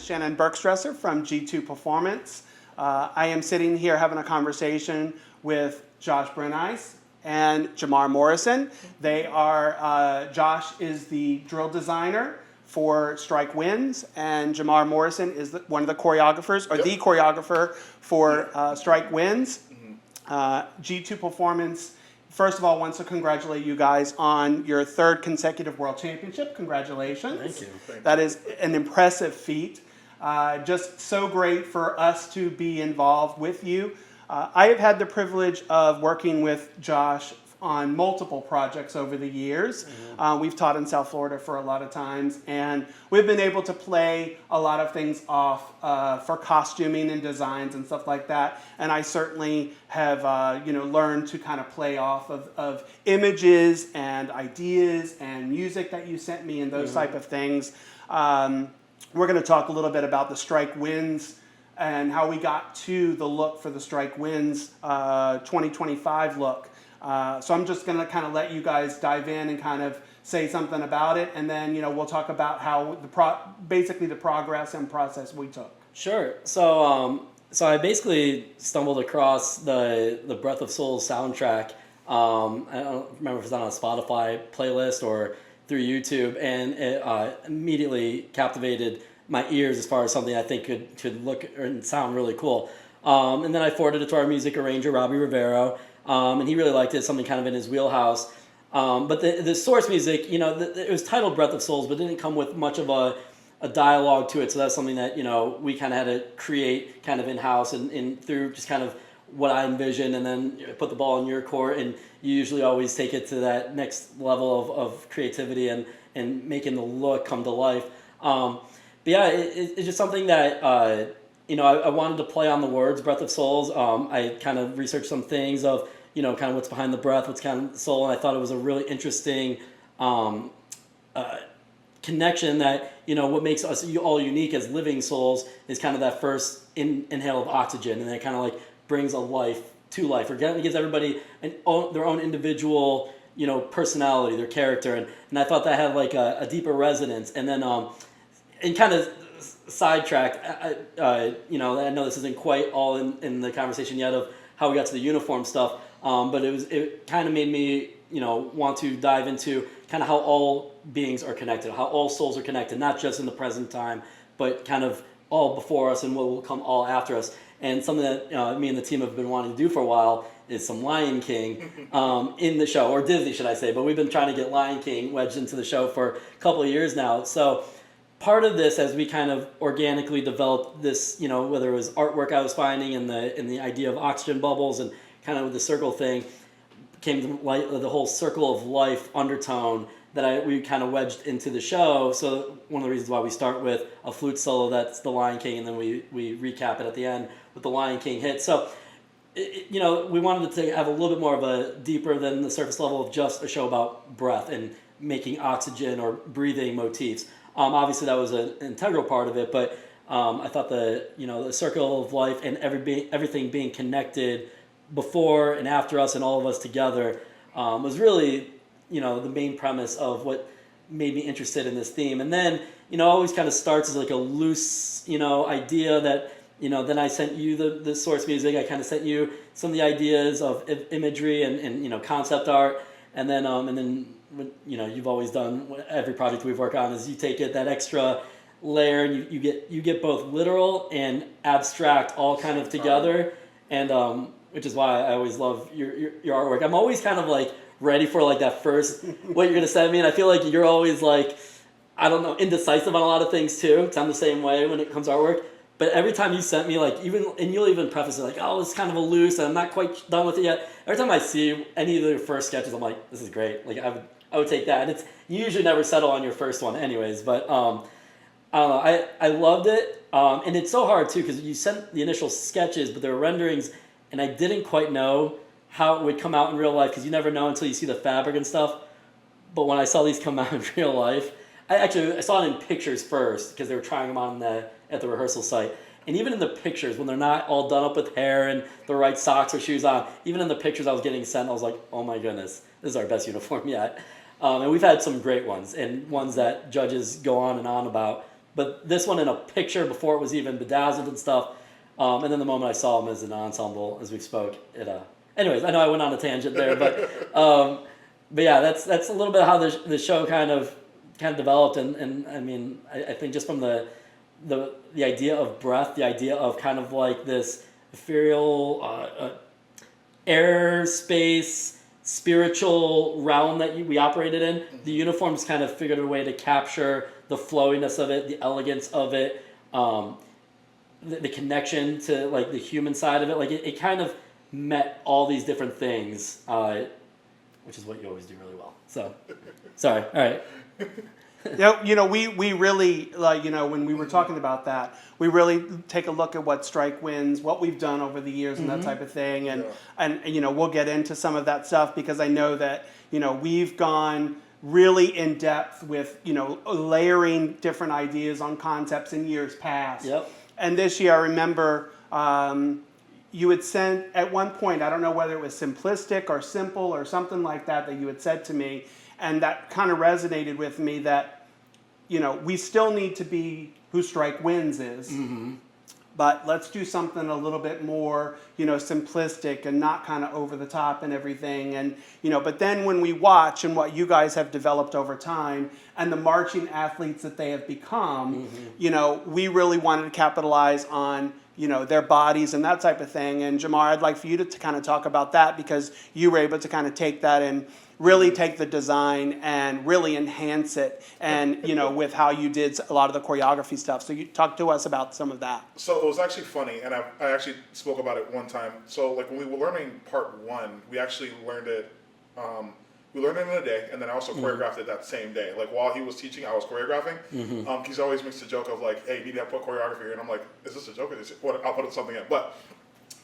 Shannon Bergstresser from G2 Performance. I am sitting here having a conversation with Josh Brenice and Jamar Morrison. They are, Josh is the drill designer for Stryke Wynds, and Jamar Morrison is one of the choreographers, or the choreographer for Stryke Wynds. G2 Performance, first of all, wants to congratulate you guys on your third consecutive World Championship. Congratulations. Thank you. That is an impressive feat. Just so great for us to be involved with you. I have had the privilege of working with Josh on multiple projects over the years. We've taught in South Florida for a lot of times, and we've been able to play a lot of things off for costuming and designs and stuff like that. And I certainly have learned to kind of play off of images and ideas and music that you sent me and those type of things. We're going to talk a little bit about the Stryke Wynds and how we got to the look for the Stryke Wynds 2025 look. So I'm just going to kind of let you guys dive in and kind of say something about it, and then we'll talk about how basically the progress and process we took. Sure. So I basically stumbled across the Breath of Souls soundtrack. I don't remember if it's on a Spotify playlist or through YouTube, and it immediately captivated my ears as far as something I think could look and sound really cool. And then I forwarded it to our music arranger, Robbie Rivero. And he really liked it, something kind of in his wheelhouse. But the source music, it was titled Breath of Souls, but didn't come with much of a dialogue to it. So that's something that, we kind of had to create kind of in-house and through just kind of what I envisioned, and then put the ball in your court. And you usually always take it to that next level of creativity and making the look come to life. But yeah, it's just something that... I wanted to play on the words, Breath of Souls. I kind of researched some things of, kind of what's behind the breath, what's kind of the soul, and I thought it was a really interesting connection that, what makes us all unique as living souls is kind of that first inhale of oxygen, and then it kind of like brings a life to life, or gives everybody their own individual, personality, their character, and I thought that had like a deeper resonance, and then and kind of sidetracked, I know this isn't quite all in the conversation yet of how we got to the uniform stuff, but it kind of made me, want to dive into kind of how all beings are connected, how all souls are connected, not just in the present time, but kind of all before us and what will come all after us. And something that me and the team have been wanting to do for a while is some Lion King in the show, or Disney, should I say, but we've been trying to get Lion King wedged into the show for a couple of years now. So part of this, as we kind of organically developed this, whether it was artwork I was finding and the idea of oxygen bubbles and kind of the circle thing, came to the whole circle of life undertone that we kind of wedged into the show. So one of the reasons why we start with a flute solo that's the Lion King, and then we recap it at the end with the Lion King hit. So, we wanted to have a little bit more of a deeper than the surface level of just a show about breath and making oxygen or breathing motifs. Obviously, that was an integral part of it, but I thought the circle of life and everything being connected before and after us and all of us together was really, the main premise of what made me interested in this theme. And then, always kind of starts as like a loose, idea that, then I sent you the source music. I kind of sent you some of the ideas of imagery and concept art, and then you've always done every project we've worked on is you take it that extra layer and you get both literal and abstract all kind of together, and which is why I always love your artwork. I'm always kind of like ready for like that first what you're gonna send me, and I feel like you're always like, I don't know, indecisive on a lot of things too, because I'm the same way when it comes to artwork. But every time you sent me, like, you'll even preface it like, oh, it's kind of a loose, and I'm not quite done with it yet. Every time I see any of your first sketches, I'm like, this is great. Like, I would take that. And you usually never settle on your first one anyways. But I don't know. I loved it. And it's so hard, too, because you sent the initial sketches, but they were renderings, and I didn't quite know how it would come out in real life, because you never know until you see the fabric and stuff. But when I saw these come out in real life, I saw it in pictures first, because they were trying them on at the rehearsal site. And even in the pictures, when they're not all done up with hair and the right socks or shoes on, even in the pictures I was getting sent, I was like, oh my goodness, this is our best uniform yet. And we've had some great ones, and ones that judges go on and on about. but this one in a picture before it was even bedazzled and stuff. And then the moment I saw him as an ensemble, as we spoke, anyways, I know I went on a tangent there, but yeah, that's a little bit how the show kind of developed, and I mean, I think just from the idea of breath, the idea of kind of like this ethereal air, space, spiritual realm that we operated in, the uniforms kind of figured a way to capture the flowiness of it, the elegance of it, the connection to like the human side of it. Like it kind of met all these different things, which is what you always do really well. So, sorry. All right. We really, like, when we were talking about that, we really take a look at what Stryke Wynds, what we've done over the years and that type of thing. And we'll get into some of that stuff because I know that, we've gone really in depth with, layering different ideas on concepts in years past. Yep. And this year, I remember you had sent, at one point, I don't know whether it was simplistic or simple or something like that you had said to me. And that kind of resonated with me that, we still need to be who Stryke Wynds is, but let's do something a little bit more, simplistic and not kind of over the top and everything. And, but then when we watch and what you guys have developed over time and the marching athletes that they have become, we really wanted to capitalize on, their bodies and that type of thing. And Jamar, I'd like for you to kind of talk about that because you were able to kind of take that and really take the design and really enhance it and, with how you did a lot of the choreography stuff. So you talk to us about some of that. So it was actually funny, and I actually spoke about it one time. So like when we were learning part one, we actually learned it, we learned it in a day, and then I also choreographed it that same day. Like while he was teaching, I was choreographing. He's always makes the joke of like, hey, you need to put choreography here. And I'm like, is this a joke? Or is it, what? I'll put something in. But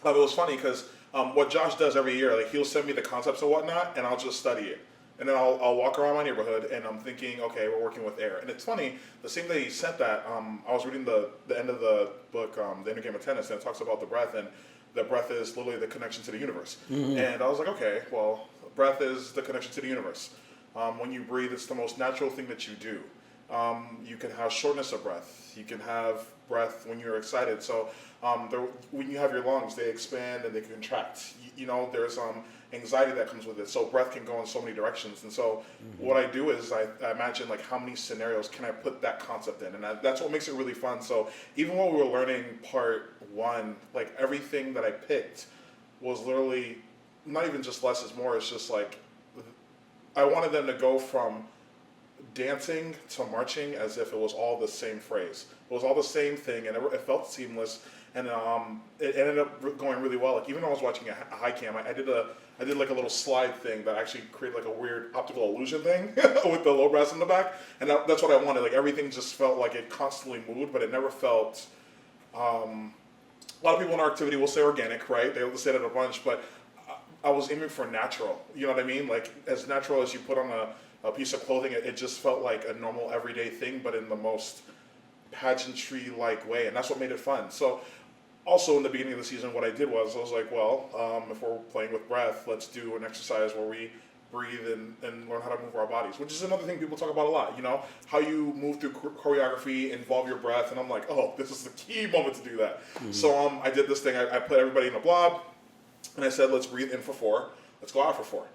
it was funny because what Josh does every year, like he'll send me the concepts and whatnot, and I'll just study it. And then I'll walk around my neighborhood, and I'm thinking, okay, we're working with air. And it's funny, the same day he sent that, I was reading the end of the book, The Inner Game of Tennis, and it talks about the breath, and the breath is literally the connection to the universe. And I was like, okay, well, breath is the connection to the universe. When you breathe, it's the most natural thing that you do. You can have shortness of breath. You can have breath when you're excited. So when you have your lungs, they expand and they contract. There's anxiety that comes with it. So breath can go in so many directions. And so what I do is I imagine like how many scenarios can I put that concept in? And that's what makes it really fun. So even when we were learning part one, like everything that I picked was literally not even just less is more. It's just like I wanted them to go from dancing to marching as if it was all the same phrase. It was all the same thing, and it felt seamless. And it ended up going really well. Like even though I was watching a high cam, I did like a little slide thing that actually created like a weird optical illusion thing with the low brass in the back, and that's what I wanted. Like everything just felt like it constantly moved, but it never felt. A lot of people in our activity will say organic, right? They'll say that a bunch, but I was aiming for natural. You know what I mean? Like as natural as you put on a piece of clothing, it just felt like a normal everyday thing, but in the most pageantry-like way, and that's what made it fun. So also in the beginning of the season, what I did was I was like, well, if we're playing with breath, let's do an exercise where we breathe and learn how to move our bodies, which is another thing people talk about a lot, how you move through choreography, involve your breath, and I'm like, oh, this is the key moment to do that. So I did this thing, I put everybody in a blob, and I said, let's breathe in for 4, let's go out for 4.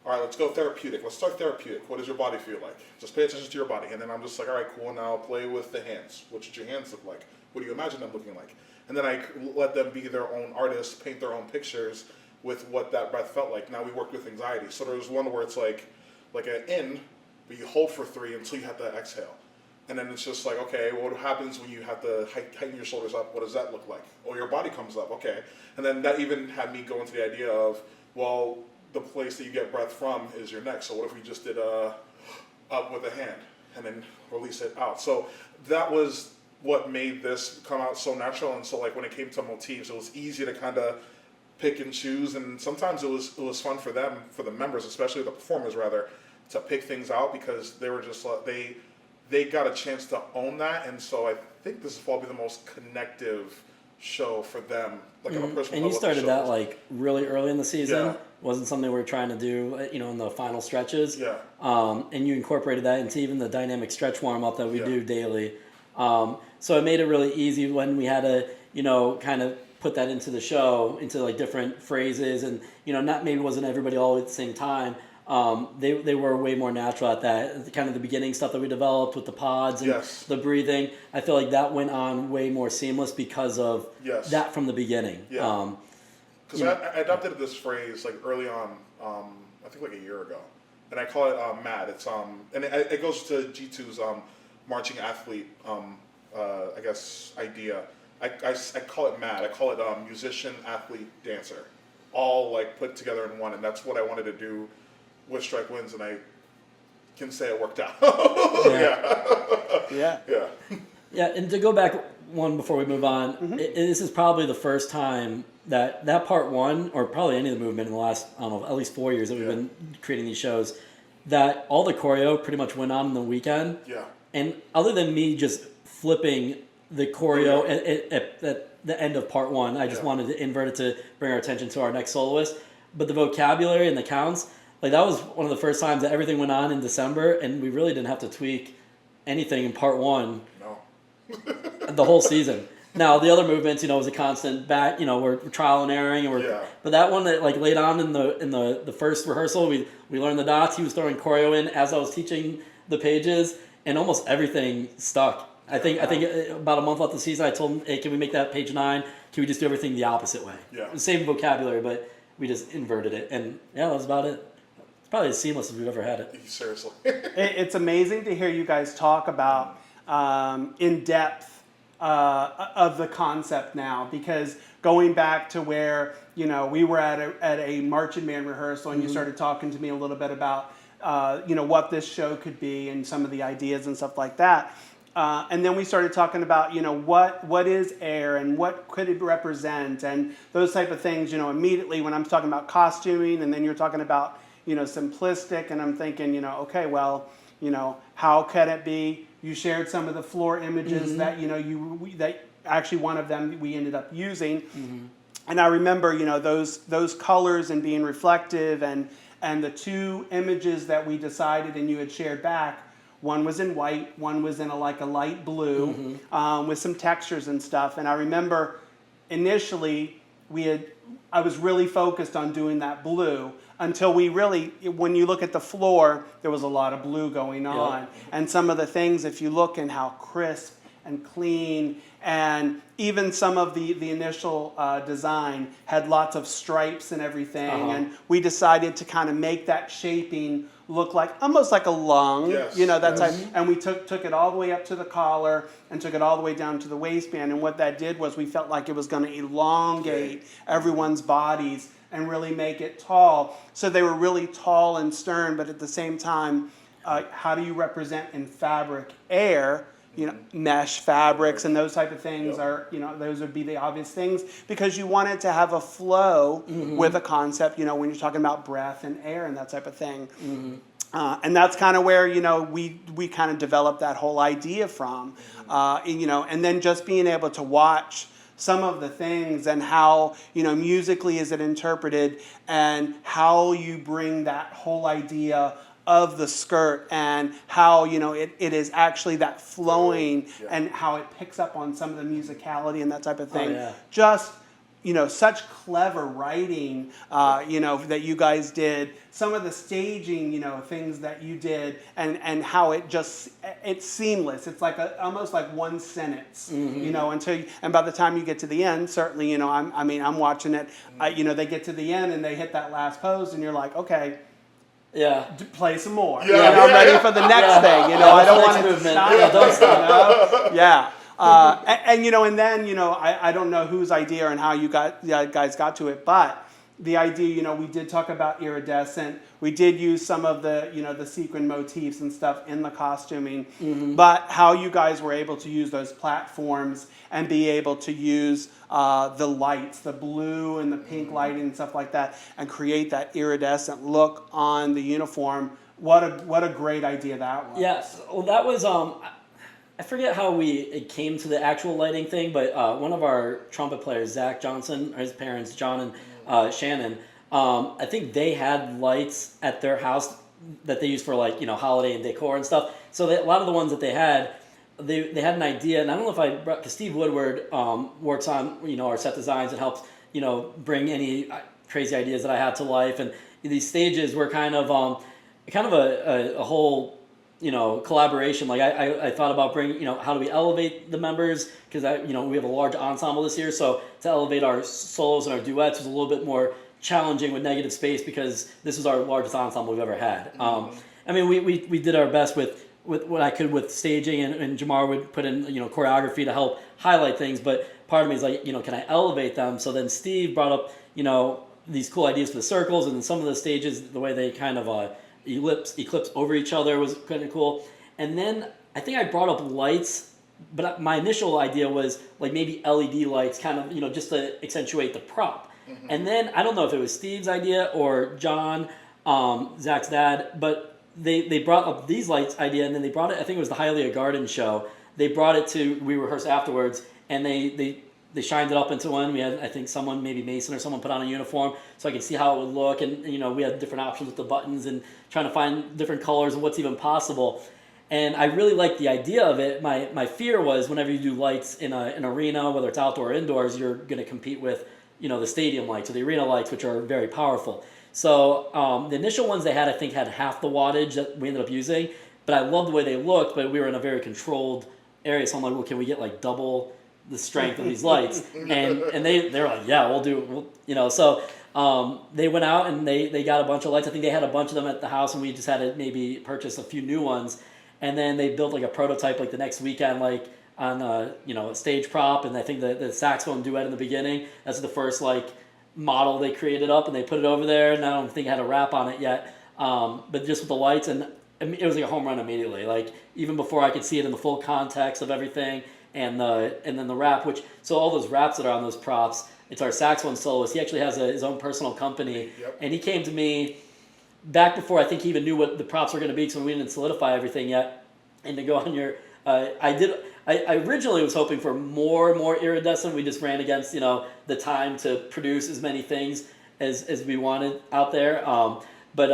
All right, let's go therapeutic. Let's start therapeutic. What does your body feel like? Just pay attention to your body. And then I'm just like, all right, cool. Now play with the hands. What should your hands look like? What do you imagine them looking like? And then I let them be their own artists, paint their own pictures with what that breath felt like. Now we worked with anxiety. So there was one where it's like an in, but you hold for 3 until you have to exhale. And then it's just like, okay, what happens when you have to tighten your shoulders up? What does that look like? Oh, your body comes up. Okay. And then that even had me go into the idea of, well, the place that you get breath from is your neck. So what if we just did up with a hand and then release it out? So that was what made this come out so natural. And so like when it came to motifs, it was easy to kind of pick and choose. And sometimes it was fun for them, for the members, especially the performers rather, to pick things out because they were just they got a chance to own that. And so I think this is probably the most connective show for them, like on a personal level. And you started that like really early in the season. Yeah. Wasn't something we were trying to do, in the final stretches. Yeah. And you incorporated that into even the dynamic stretch warm up that we do daily. So it made it really easy when we had to, kind of put that into the show, into like different phrases, and not maybe wasn't everybody all at the same time. They were way more natural at that. Kind of the beginning stuff that we developed with the pods and Yes. the breathing. I feel like that went on way more seamless because of Yes. that from the beginning. Yeah. Because I adopted this phrase like early on, I think like a year ago, and I call it MAD. It's and it goes to G2's marching athlete, I guess idea. I call it MAD. I call it musician, athlete, dancer, all like put together in one, and that's what I wanted to do with Stryke Wynds, and I can say it worked out. Yeah. Yeah. Yeah, and to go back one before we move on, this is probably the first time that part one, or probably any of the movement in the last, I don't know, at least 4 years that we've been creating these shows, that all the choreo pretty much went on in the weekend. Yeah. And other than me just flipping the choreo at the end of part one, I just wanted to invert it to bring our attention to our next soloist. But the vocabulary and the counts, like that was one of the first times that everything went on in December, and we really didn't have to tweak anything in part one No. the whole season. Now the other movements, was a constant back. We're trial and erring, and but that one that like late on in the first rehearsal, we learned the dots. He was throwing choreo in as I was teaching the pages, and almost everything stuck. I think about a month left of the season, I told him, hey, can we make that page 9? Can we just do everything the opposite way? Yeah. Same vocabulary, but we just inverted it, and that was about it. It's probably as seamless as we've ever had it. Seriously. It's amazing to hear you guys talk about in depth of the concept now, because going back to where we were at a marching band rehearsal, and you started talking to me a little bit about what this show could be and some of the ideas and stuff like that. And then we started talking about, what is air and what could it represent and those type of things, immediately when I'm talking about costuming, and then you're talking about, simplistic, and I'm thinking, okay, well, how can it be? You shared some of the floor images that, that actually one of them we ended up using. And I remember, those colors and being reflective, and the two images that we decided and you had shared back, one was in white, one was in a light blue, with some textures and stuff. And I remember initially I was really focused on doing that blue until we really, when you look at the floor, there was a lot of blue going on. And some of the things, if you look in how crisp and clean, and even some of the initial design had lots of stripes and everything. And we decided to kind of make that shaping look like almost like a lung, that type. And we took it all the way up to the collar and took it all the way down to the waistband. And what that did was we felt like it was going to elongate everyone's bodies and really make it tall. So they were really tall and stern, but at the same time, how do you represent in fabric air? Mesh fabrics and those type of things are, those would be the obvious things, because you want it to have a flow with a concept, when you're talking about breath and air and that type of thing. And that's kind of where, we kind of developed that whole idea from, and then just being able to watch some of the things and how, musically is it interpreted, and how you bring that whole idea of the skirt, and how it is actually that flowing, and how it picks up on some of the musicality and that type of thing. Just such clever writing, that you guys did. Some of the staging, things that you did, and how it's seamless. It's like almost like one sentence, and by the time you get to the end, certainly, I'm watching it. They get to the end and they hit that last pose, and you're like, okay. Play some more. I'm ready for the next thing. I don't want to stop. And then I don't know whose idea and how you guys got to it, but the idea, we did talk about iridescent. We did use some of the the sequin motifs and stuff in the costuming, but how you guys were able to use those platforms and be able to use the lights, the blue and the pink lighting and stuff like that, and create that iridescent look on the uniform. What a great idea that was. Yes, well, that was I forget how it came to the actual lighting thing, but one of our trumpet players, Zach Johnson, his parents, John and Shannon, I think they had lights at their house that they used for holiday and decor and stuff. So a lot of the ones that they had, they had an idea, and I don't know if I brought, because Steve Woodward works on our set designs and helps bring any crazy ideas that I have to life, and these stages were kind of a whole collaboration. Like I thought about bringing how do we elevate the members, because we have a large ensemble this year, so to elevate our solos and our duets was a little bit more challenging with negative space because this is our largest ensemble we've ever had. I mean, we did our best with what I could with staging, and Jamar would put in choreography to help highlight things. But part of me is like, can I elevate them? So then Steve brought up these cool ideas for the circles, and then some of the stages, the way they kind of eclipse over each other was kind of cool. And then I think I brought up lights, but my initial idea was like maybe LED lights, kind of just to accentuate the prop. And then I don't know if it was Steve's idea or John, Zach's dad, but they brought up these lights idea, and then they brought it, I think it was the Hialeah Garden show. They brought it we rehearsed afterwards, and they shined it up into one. We had, I think, someone, maybe Mason or someone, put on a uniform so I could see how it would look, and we had different options with the buttons and trying to find different colors and what's even possible. And I really liked the idea of it. My fear was whenever you do lights in an arena, whether it's outdoor or indoors, you're going to compete with the stadium lights or the arena lights, which are very powerful. So the initial ones they had, I think, had half the wattage that we ended up using, but I loved the way they looked, but we were in a very controlled area, so I'm like, well, can we get like double the strength of these lights? And they were like, yeah, we'll do it. So they went out and they got a bunch of lights. I think they had a bunch of them at the house, and we just had to maybe purchase a few new ones. And then they built like a prototype like the next weekend, like on a stage prop, and I think the saxophone duet in the beginning, that's the first like model they created up, and they put it over there, and I don't think it had a wrap on it yet, but just with the lights, and it was like a home run immediately, like even before I could see it in the full context of everything, and then the wrap, so all those wraps that are on those props, it's our saxophone soloist. He actually has his own personal company. Yep. And he came to me back before I think he even knew what the props were going to be, because we didn't solidify everything yet, and to go on your I originally was hoping for more iridescent. We just ran against the time to produce as many things as we wanted out there. But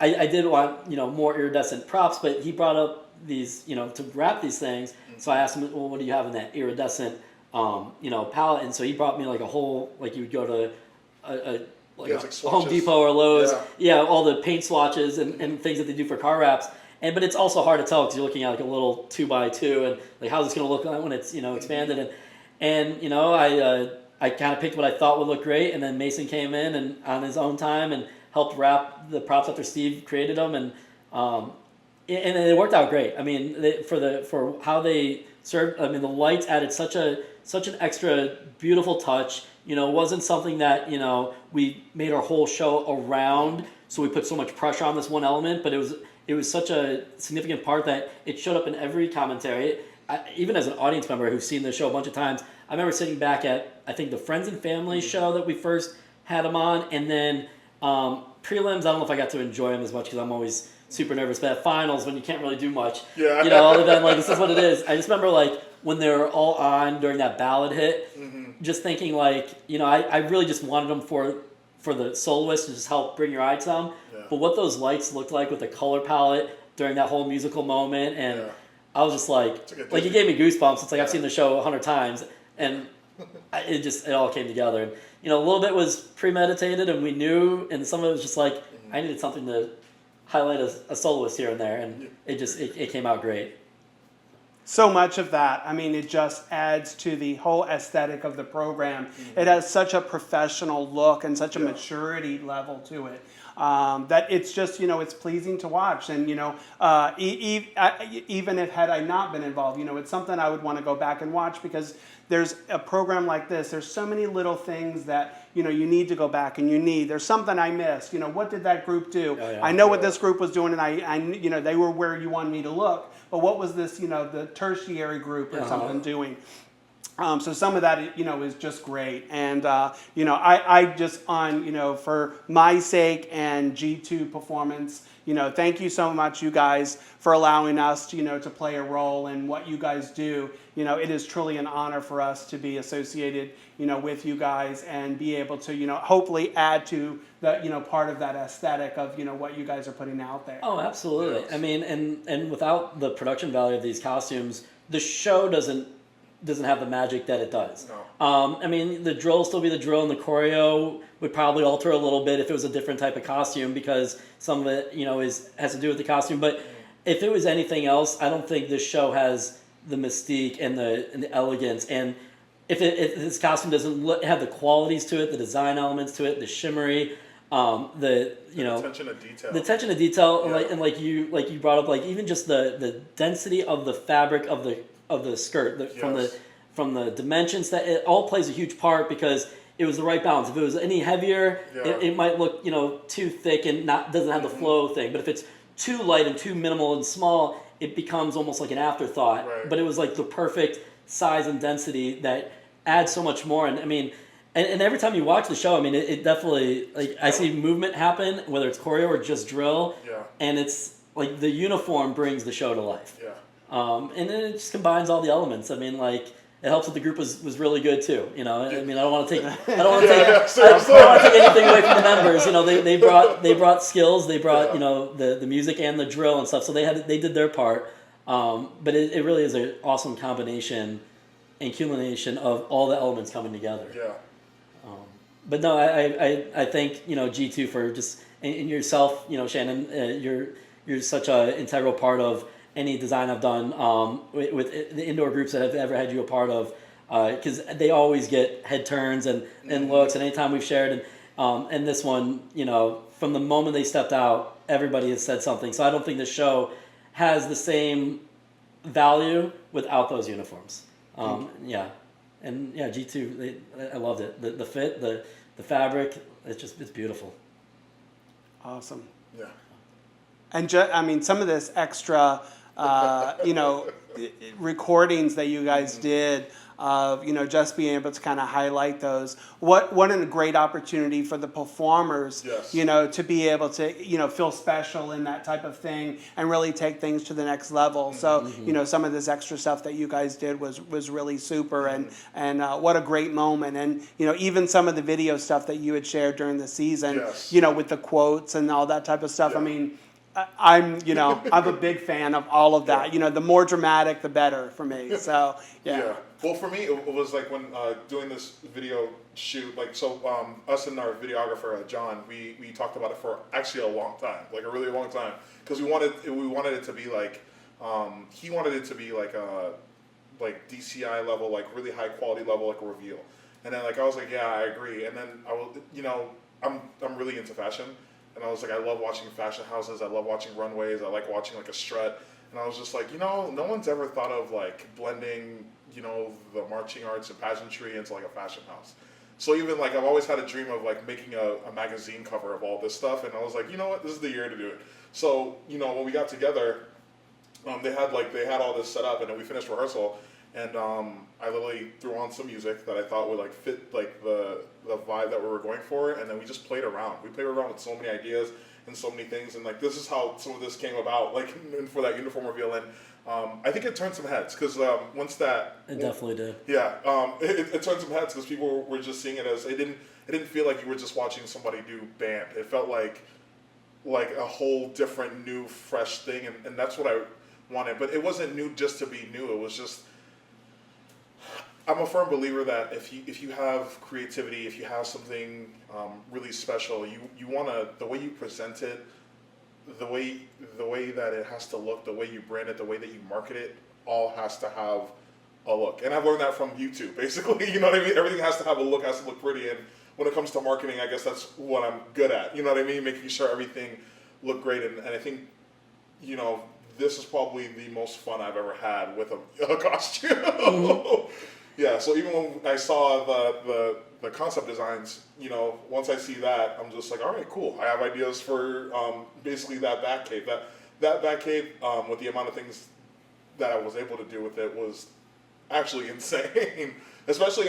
I did want more iridescent props. But he brought up these to wrap these things. So I asked him, well, what do you have in that iridescent palette? And so he brought me like a whole, like you would go to a Home Depot or Lowe's. Yeah, all the paint swatches and things that they do for car wraps. But it's also hard to tell because you're looking at like a little 2x2, and like how's this going to look like when it's expanded, and I kind of picked what I thought would look great, and then Mason came in and on his own time and helped wrap the props after Steve created them, and it worked out great. I mean, for how they served, I mean, the lights added such an extra beautiful touch. It wasn't something that we made our whole show around, so we put so much pressure on this one element, but it was such a significant part that it showed up in every commentary. Even as an audience member who's seen the show a bunch of times, I remember sitting back at, I think, the Friends and Family show that we first had him on, and then prelims, I don't know if I got to enjoy them as much because I'm always super nervous, but at finals, when you can't really do much, other than like, this is what it is. I just remember like when they were all on during that ballad hit, just thinking like, I really just wanted them for the soloist to just help bring your eye to them. But what those lights looked like with the color palette during that whole musical moment, and I was just like it gave me goosebumps. It's like I've seen the show 100 times, and it all came together. And a little bit was premeditated, and we knew, and some of it was just like I needed something to highlight a soloist here and there, and it came out great. So much of that, I mean, it just adds to the whole aesthetic of the program. It has such a professional look and such a maturity level to it. That it's just, it's pleasing to watch. And, even if had I not been involved, it's something I would want to go back and watch, because there's a program like this. There's so many little things that, you need to go back and there's something I missed. What did that group do? I know what this group was doing, and I they were where you wanted me to look. But what was this, the tertiary group or something doing? So some of that, is just great. And, I just for my sake and G2 Performance, thank you so much, you guys, for allowing us, to play a role in what you guys do. It is truly an honor for us to be associated, with you guys and be able to, hopefully add to the, part of that aesthetic of, what you guys are putting out there. Oh, absolutely. Yes. I mean, and without the production value of these costumes, the show doesn't have the magic that it does. No. I mean, the drill will still be the drill, and the choreo would probably alter a little bit if it was a different type of costume, because some of it, has to do with the costume. But if it was anything else, I don't think this show has the mystique and the elegance. And if this costume doesn't have the qualities to it, the design elements to it, the shimmery, the attention to detail. the attention to detail, Yeah. like you brought up, like even just the density of the fabric of the skirt, from the dimensions, that it all plays a huge part, because it was the right balance. If it was any heavier, it might look too thick and doesn't have the flow thing. But if it's too light and too minimal and small, it becomes almost like an afterthought. Right. But it was like the perfect size and density that adds so much more. And I mean, and every time you watch the show, I mean, it definitely, like, I see movement happen, whether it's choreo or just drill. Yeah. And it's like the uniform brings the show to life. Yeah. And then it just combines all the elements. I mean, like, it helps that the group was really good too. I mean, I don't want to take anything away from the members. They brought skills, they brought the music and the drill and stuff. So they did their part. But it really is an awesome combination and culmination of all the elements coming together. Yeah. But no, I thank G2 for just, and yourself, Shannon, you're such an integral part of any design I've done with the indoor groups that I've ever had you a part of, because they always get head turns and looks, and anytime we've shared, and this one, from the moment they stepped out, everybody has said something. So I don't think the show has the same value without those uniforms. G2, I loved it. The fit, the fabric, it's beautiful. Awesome. Yeah. And some of this extra, recordings that you guys did of, just being able to kind of highlight those. What a great opportunity for the performers, Yes. To be able to, feel special in that type of thing and really take things to the next level. So, some of this extra stuff that you guys did was really super, and what a great moment. And, even some of the video stuff that you had shared during the season, Yes. with the quotes and all that type of stuff. Yeah. I mean, I'm a big fan of all of that. The more dramatic, the better for me. So, yeah. Well, for me, it was like when doing this video shoot, us and our videographer, John, we talked about it for actually a long time, like a really long time, because we wanted it to be like, he wanted it to be like a, DCI level, like really high quality level, like a reveal. And then I was like, yeah, I agree. And then I'm really into fashion. And I was like, I love watching fashion houses. I love watching runways. I like watching a strut. And I was just like, no one's ever thought of blending, the marching arts and pageantry into a fashion house. So even I've always had a dream of making a magazine cover of all this stuff. And I was like, you know what, this is the year to do it. So, when we got together, they had all this set up, and then we finished rehearsal. And I literally threw on some music that I thought would fit the vibe that we were going for, and then we just played around. We played around with so many ideas and so many things, and this is how some of this came about, for that uniform reveal. And I think it turned some heads, because once that It definitely did. Yeah, it turned some heads because people were just seeing it as it didn't feel like you were just watching somebody do band. It felt like a whole different, new, fresh thing, and that's what I wanted. But it wasn't new just to be new. It was just, I'm a firm believer that if you have creativity, if you have something really special, you want to, the way you present it, the way that it has to look, the way you brand it, the way that you market it, all has to have a look. And I've learned that from YouTube, basically. You know what I mean? Everything has to have a look, has to look pretty. And when it comes to marketing, I guess that's what I'm good at. You know what I mean? Making sure everything looked great. And I think, this is probably the most fun I've ever had with a costume. Mm-hmm. Yeah, so even when I saw the concept designs, once I see that, I'm just like, all right, cool. I have ideas for basically that back cave. That back cave, with the amount of things that I was able to do with it, was actually insane. Especially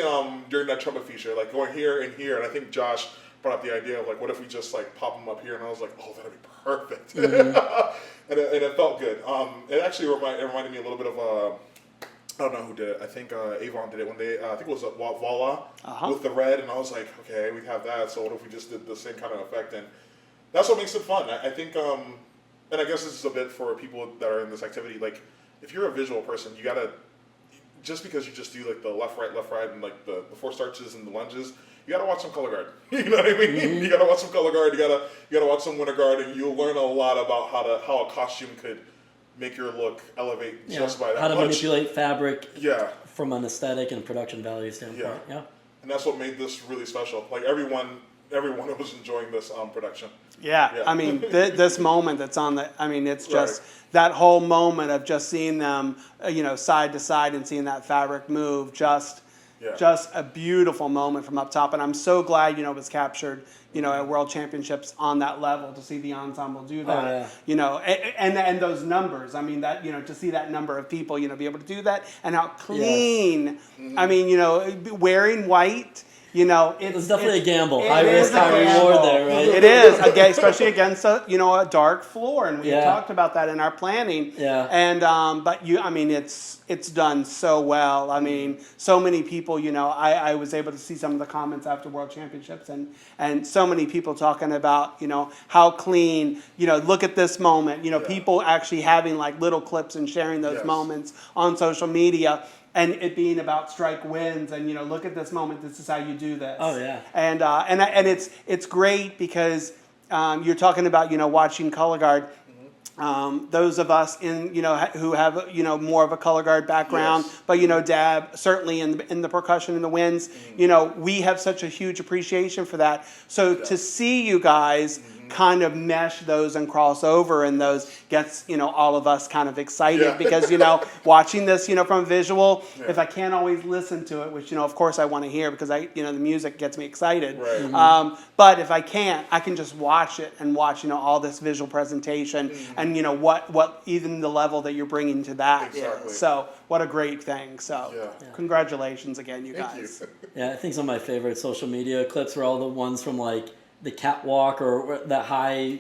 during that trumpet feature, like going here and here, and I think Josh brought up the idea of like, what if we just like pop them up here? And I was like, oh, that'd be perfect. And it felt good. It actually reminded me a little bit of I don't know who did it. I think Avon did it when they, I think it was Voila with the red, and I was like, okay, we have that, so what if we just did the same kind of effect? And that's what makes it fun. I think, and I guess this is a bit for people that are in this activity, like, if you're a visual person, you gotta, just because you just do like the left, right, and like the four starches and the lunges, you gotta watch some color guard. You know what I mean? You gotta watch some color guard, you gotta watch some winter guard, and you'll learn a lot about how a costume could make your look elevate just by that how to much. manipulate fabric Yeah. from an aesthetic and production value standpoint. Yeah. And that's what made this really special. Like everyone was enjoying this production. Yeah. I mean, this moment that's on the, I mean, it's just that whole moment of just seeing them, side to side and seeing that fabric move, just a beautiful moment from up top. And I'm so glad, it was captured, at World Championships on that level to see the ensemble do that, and those numbers. I mean, that, to see that number of people, be able to do that and how clean, I mean, wearing white. It's definitely a gamble. High is risk, a high gamble. reward there, right? It is, especially against a dark floor, and we talked about that in our planning. Yeah. And but I mean, it's done so well. I mean, so many people. I was able to see some of the comments after World Championships, and so many people talking about how clean. Look at this moment. People actually having like little clips and sharing those moments on social media. And it being about Stryke Wynds, and look at this moment. This is how you do this. Oh yeah. And it's great because you're talking about watching color guard. Those of us who have more of a color guard background, but Dab certainly in the percussion and the winds. We have such a huge appreciation for that. So to see you guys kind of mesh those and cross over, and those gets all of us kind of excited because watching this from visual, if I can't always listen to it, which of course I want to hear because the music gets me excited, but if I can't, I can just watch it and watch all this visual presentation and what even the level that you're bringing to that is. So what a great thing. So congratulations again, you guys. Yeah, I think some of my favorite social media clips were all the ones from like the catwalk or that high,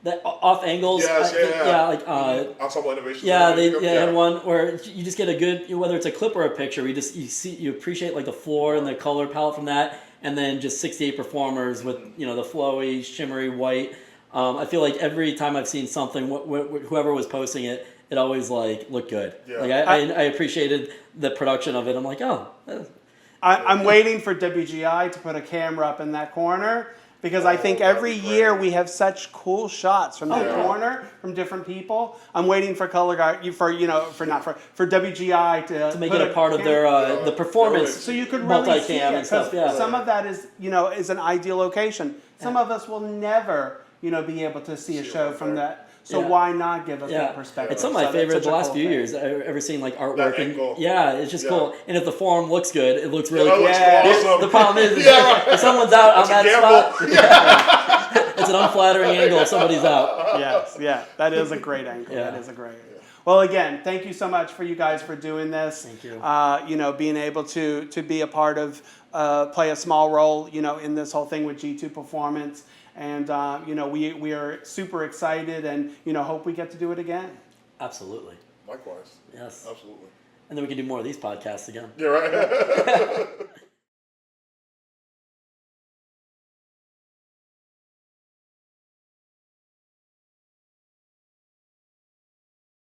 that off angles. Ensemble innovation. Yeah, they had one where you just get a good, whether it's a clip or a picture, you appreciate like the floor and the color palette from that, and then just 68 performers with the flowy, shimmery white. I feel like every time I've seen something, whoever was posting it, it always like looked good. Yeah. Like I appreciated the production of it. I'm like, oh. I'm waiting for WGI to put a camera up in that corner. Because I think every year we have such cool shots from that corner from different people. I'm waiting for color guard for WGI to make it a part of their the performance. So you could really see it, and stuff. Yeah. Some of that is is an ideal location. Some of us will never be able to see a show from that. So why not give us that perspective? It's some of my favorite the last few years. I've ever seen like artwork and it's just cool. And if the form looks good, it looks really cool. Awesome. The problem is if someone's out on that spot, it's an unflattering angle if somebody's out. Yes, that is a great angle. That is a great. Well, again, thank you so much for you guys for doing this. Thank you. Being able to be a part of, play a small role, in this whole thing with G2 Performance. And, we are super excited and, hope we get to do it again. Absolutely. Likewise. Yes. Absolutely. And then we can do more of these podcasts again. Yeah, right.